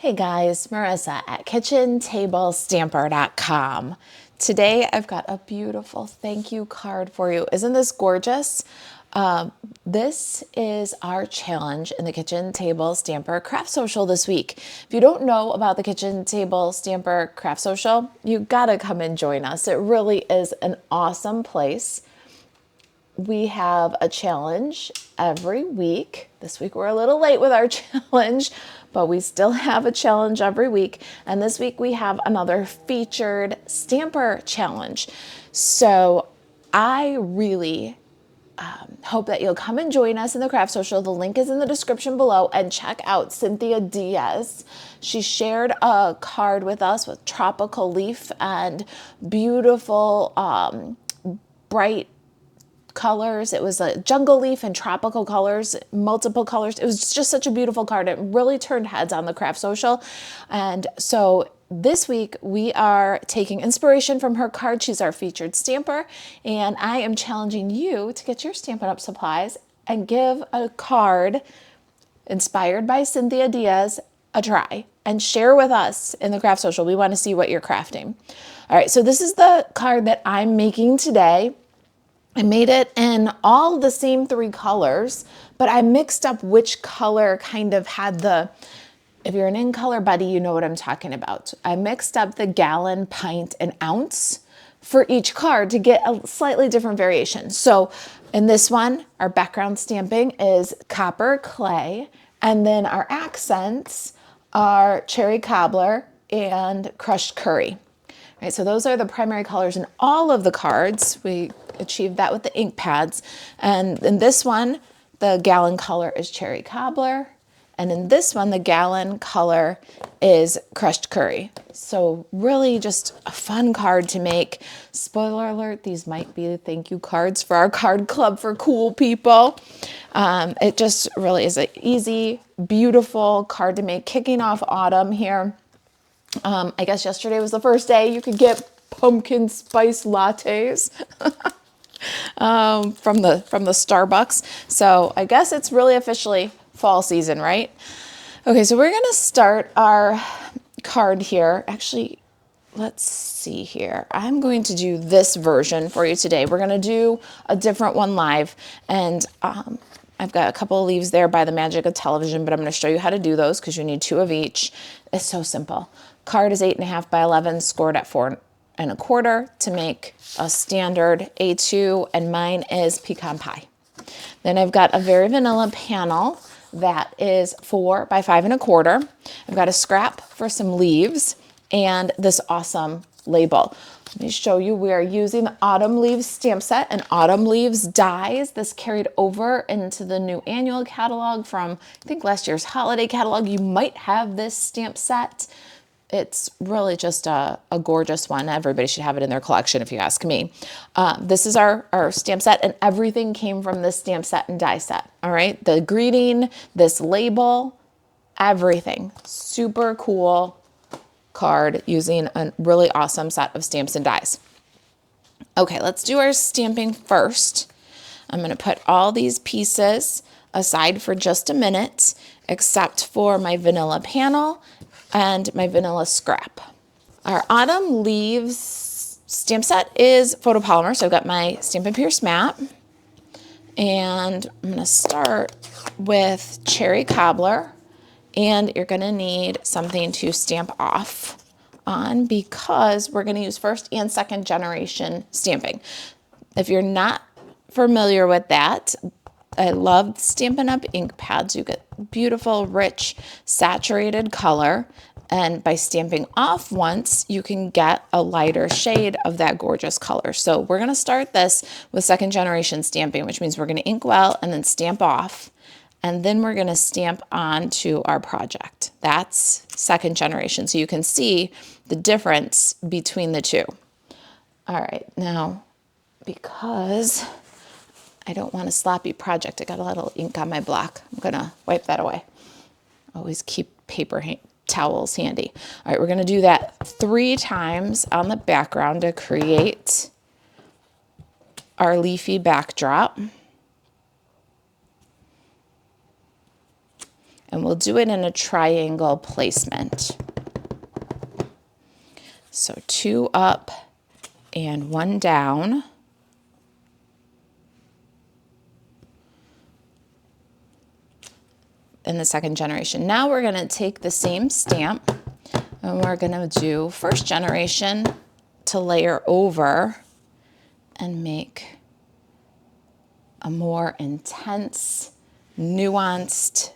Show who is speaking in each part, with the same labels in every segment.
Speaker 1: Hey guys, Marissa at kitchentablestamper.com. Today I've got a beautiful thank you card for you. Isn't this gorgeous? This is our challenge in the Kitchen Table Stamper Craft Social this week. If you don't know about the Kitchen Table Stamper Craft Social, you gotta come and join us. It really is an awesome place. We have a challenge every week. This week we're a little late with our challenge, but we still have a challenge every week. And this week we have another featured stamper challenge. So I really hope that you'll come and join us in the Craft Social. The link is in the description below, and check out Cynthia Diaz. She shared a card with us with tropical leaf and beautiful bright colors. It was a jungle leaf and tropical colors, multiple colors. It was just such a beautiful card. It really turned heads on the Craft Social. And so this week we are taking inspiration from her card. She's our featured stamper, and I am challenging you to get your Stampin' Up! Supplies and give a card inspired by Cynthia Diaz a try and share with us in the Craft Social. We want to see what you're crafting. All right, so this is the card that I'm making today. I made it in all the same three colors, but I mixed up which color kind of had the, if you're an in color buddy, you know what I'm talking about. I mixed up the gallon, pint, and ounce for each card to get a slightly different variation. So in this one, our background stamping is copper clay, and then our accents are cherry cobbler and crushed curry. Right, so those are the primary colors in all of the cards. We achieved that with the ink pads. And in this one, the gallon color is cherry cobbler. And in this one, the gallon color is crushed curry. So really just a fun card to make. Spoiler alert, these might be the thank you cards for our card club for cool people. It just really is an easy, beautiful card to make, kicking off autumn here. I guess yesterday was the first day you could get pumpkin spice lattes from the Starbucks. So I guess it's really officially fall season, right? Okay, so we're gonna start our card here. Actually, let's see here. I'm going to do this version for you today. We're gonna do a different one live, and I've got a couple of leaves there by the magic of television, but I'm going to show you how to do those because you need 2 of each. It's so simple. Card is 8.5 by 11, scored at 4.25 to make a standard A2, and mine is pecan pie. Then I've got a very vanilla panel that is 4 by 5.25. I've got a scrap for some leaves and this awesome label. Let me show you. We are using the Autumn Leaves stamp set and Autumn Leaves dies. This carried over into the new annual catalog from, I think, last year's holiday catalog. You might have this stamp set. It's really just a gorgeous one. Everybody should have it in their collection if you ask me. This is our stamp set, and everything came from this stamp set and die set. All right, the greeting, this label, everything. Super cool card using a really awesome set of stamps and dies. Okay, let's do our stamping first. I'm going to put all these pieces aside for just a minute, except for my vanilla panel and my vanilla scrap. Our Autumn Leaves stamp set is photopolymer, so I've got my Stampin' Pierce mat, and I'm going to start with cherry cobbler. And you're going to need something to stamp off on because we're going to use first and second generation stamping. If you're not familiar with that, I love Stampin' Up! Ink pads. You get beautiful, rich, saturated color. And by stamping off once, you can get a lighter shade of that gorgeous color. So we're going to start this with second generation stamping, which means we're going to ink well and then stamp off. And then we're going to stamp onto our project. That's second generation. So you can see the difference between the two. All right, now, because I don't want a sloppy project, I got a little ink on my block. I'm going to wipe that away. Always keep paper towels handy. All right, we're going to do that 3 times on the background to create our leafy backdrop. and we'll do it in a triangle placement. So 2 up and 1 down. In the second generation. Now we're going to take the same stamp and we're going to do first generation to layer over and make a more intense, nuanced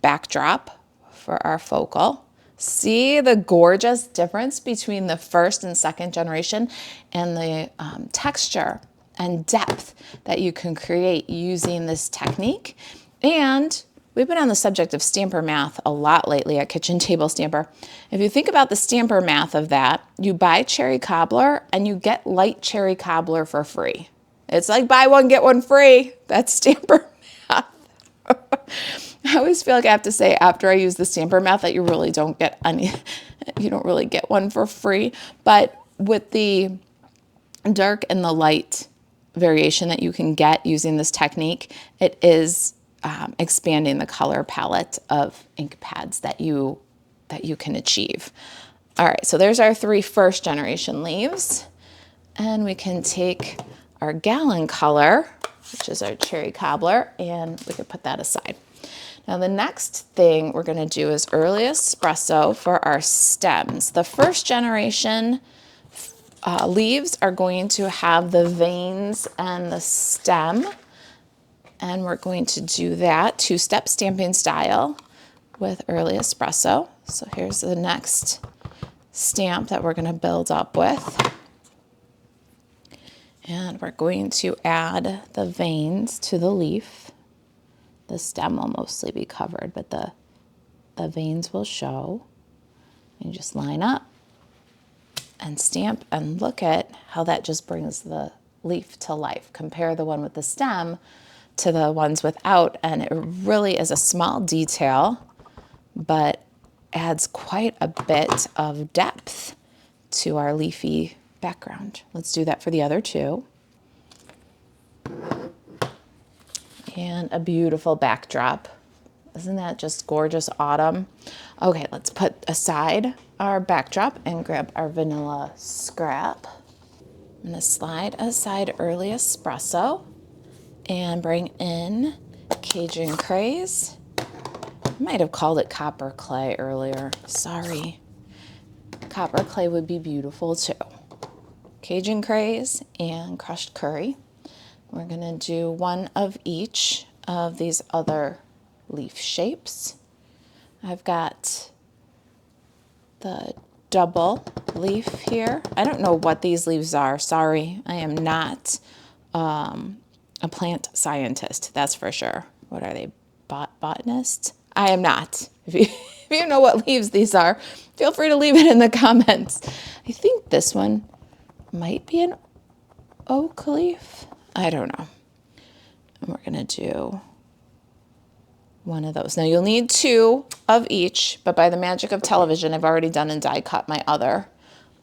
Speaker 1: backdrop for our focal. See the gorgeous difference between the first and second generation and the texture and depth that you can create using this technique. And we've been on the subject of stamper math a lot lately at Kitchen Table Stamper. If you think about the stamper math of that, you buy cherry cobbler and you get light cherry cobbler for free. It's like buy one, get one free. That's stamper math. I always feel like I have to say after I use the stamper math that you really don't get any, you don't really get one for free. But with the dark and the light variation that you can get using this technique, it is expanding the color palette of ink pads that you can achieve. All right, so there's our 3 first generation leaves. And we can take our gallon color, which is our cherry cobbler, and we can put that aside. Now the next thing we're going to do is early espresso for our stems. The first generation leaves are going to have the veins and the stem, and we're going to do that 2-step stamping style with early espresso. So here's the next stamp that we're going to build up with. And we're going to add the veins to the leaf. The stem will mostly be covered, but the veins will show. And just line up and stamp and look at how that just brings the leaf to life. Compare the one with the stem to the ones without, and it really is a small detail, but adds quite a bit of depth to our leafy background. Let's do that for the other 2. And a beautiful backdrop. Isn't that just gorgeous autumn? Okay, let's put aside our backdrop and grab our vanilla scrap. I'm gonna slide aside early espresso and bring in Cajun Craze. I might have called it copper clay earlier. Sorry. Copper clay would be beautiful too. Cajun Craze and crushed curry. We're gonna do 1 of each of these other leaf shapes. I've got the double leaf here. I don't know what these leaves are. Sorry, I am not a plant scientist, that's for sure. What are they, botanists? I am not. If you know what leaves these are, feel free to leave it in the comments. I think this one might be an oak leaf. I don't know. And we're gonna do 1 of those. Now you'll need 2 of each, but by the magic of television, I've already done and die cut my other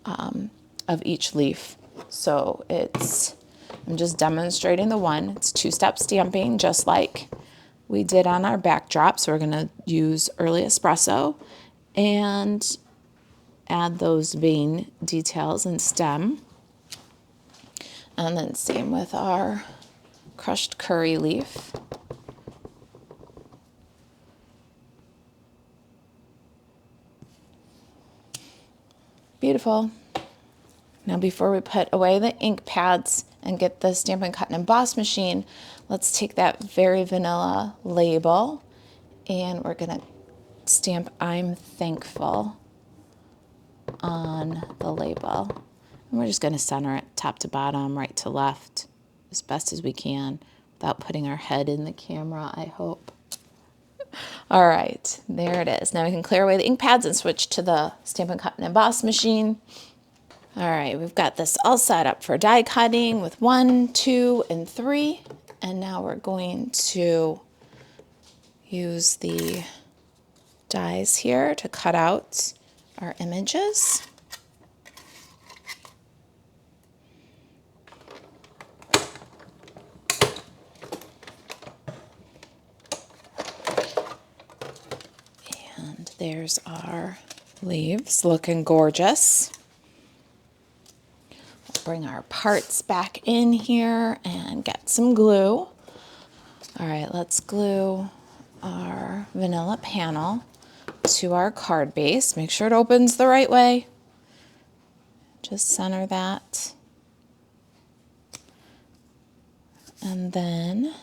Speaker 1: of each leaf. So I'm just demonstrating the one. It's 2-step stamping, just like we did on our backdrop. So we're gonna use early espresso and add those vein details and stem. And then same with our crushed curry leaf. Beautiful. Now before we put away the ink pads and get the Stampin' Cut and Emboss machine, let's take that very vanilla label and we're gonna stamp I'm Thankful on the label. And we're just gonna center it top to bottom, right to left, as best as we can without putting our head in the camera, I hope. All right, there it is. Now we can clear away the ink pads and switch to the Stampin' Cut and Emboss machine. All right, we've got this all set up for die cutting with 1, 2, and 3. And now we're going to use the dies here to cut out our images. There's our leaves looking gorgeous. We'll bring our parts back in here and get some glue. All right, let's glue our vanilla panel to our card base. Make sure it opens the right way. Just center that. And then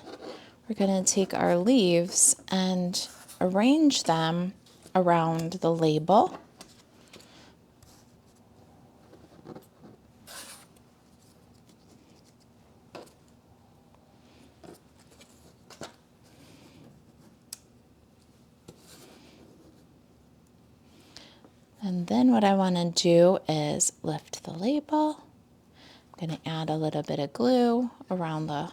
Speaker 1: we're going to take our leaves and arrange them around the label. And then what I want to do is lift the label. I'm going to add a little bit of glue around the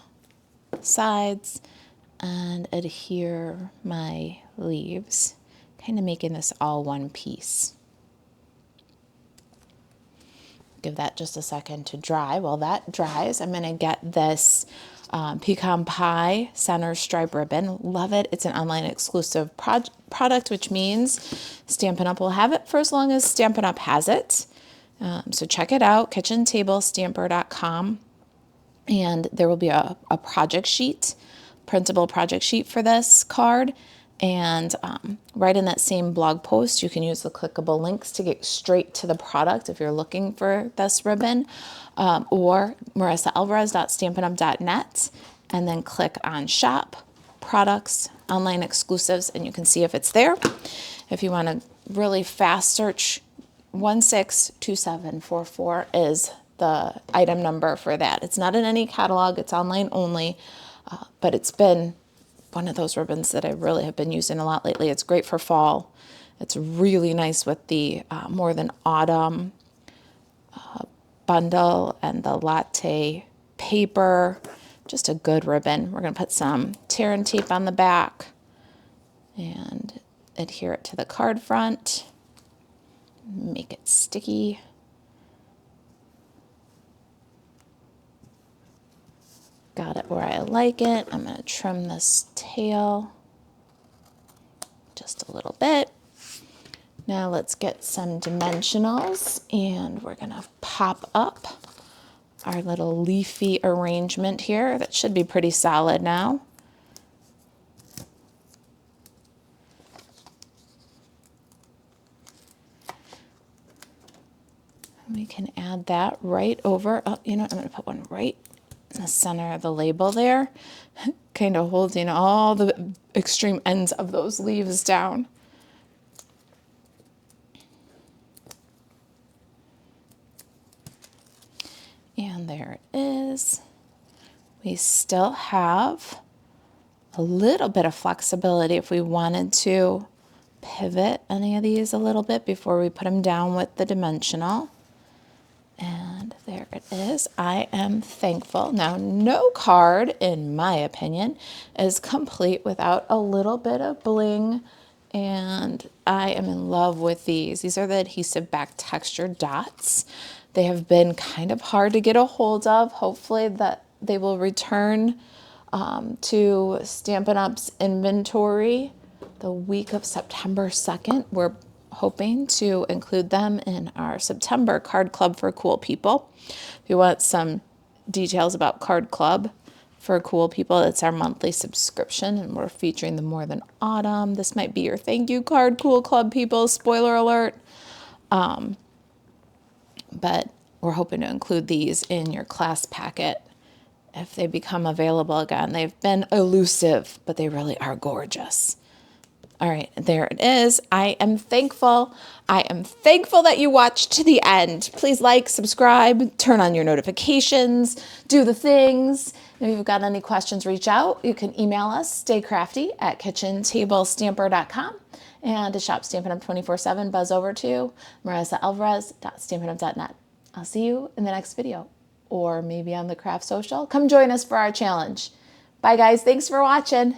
Speaker 1: sides and adhere my leaves, kind of making this all one piece. Give that just a second to dry. While that dries, I'm going to get this pecan pie center stripe ribbon. Love it. It's an online exclusive product, which means Stampin' Up! Will have it for as long as Stampin' Up! Has it. So check it out, kitchentablestamper.com. And there will be a project sheet, printable project sheet for this card. And right in that same blog post, you can use the clickable links to get straight to the product if you're looking for this ribbon, or marisaAlvarez.stampinup.net, and then click on shop, products, online exclusives, and you can see if it's there. If you want to really fast search, 162744 is the item number for that. It's not in any catalog, it's online only, but it's been one of those ribbons that I really have been using a lot lately. It's great for fall. It's really nice with the More Than Autumn bundle and the latte paper. Just a good ribbon. We're going to put some tear and tape on the back and adhere it to the card front. Make it sticky. Got it where I like it. I'm going to trim this tail just a little bit. Now let's get some dimensionals, and we're going to pop up our little leafy arrangement here. That should be pretty solid now. We can add that right over. Oh, you know, I'm going to put one right in the center of the label there, kind of holding all the extreme ends of those leaves down. And there it is. We still have a little bit of flexibility if we wanted to pivot any of these a little bit before we put them down with the dimensional. And there it is. I am thankful. Now, no card, in my opinion, is complete without a little bit of bling. And I am in love with these. These are the adhesive back texture dots. They have been kind of hard to get a hold of. Hopefully that they will return to Stampin' Up's inventory the week of September 2nd. We're hoping to include them in our September Card Club for Cool People. If you want some details about Card Club for Cool People, it's our monthly subscription, and we're featuring the More Than Autumn. This might be your thank you card, Cool Club people, spoiler alert. But we're hoping to include these in your class packet if they become available again. They've been elusive, but they really are gorgeous. All right, there it is. I am thankful. I am thankful that you watched to the end. Please like, subscribe, turn on your notifications, do the things. If you've got any questions, reach out. You can email us, staycrafty@kitchentablestamper.com. And to shop Stampin' Up 24/7, buzz over to marisaAlvarez.stampinup.net. I'll see you in the next video, or maybe on the Craft Social. Come join us for our challenge. Bye, guys. Thanks for watching.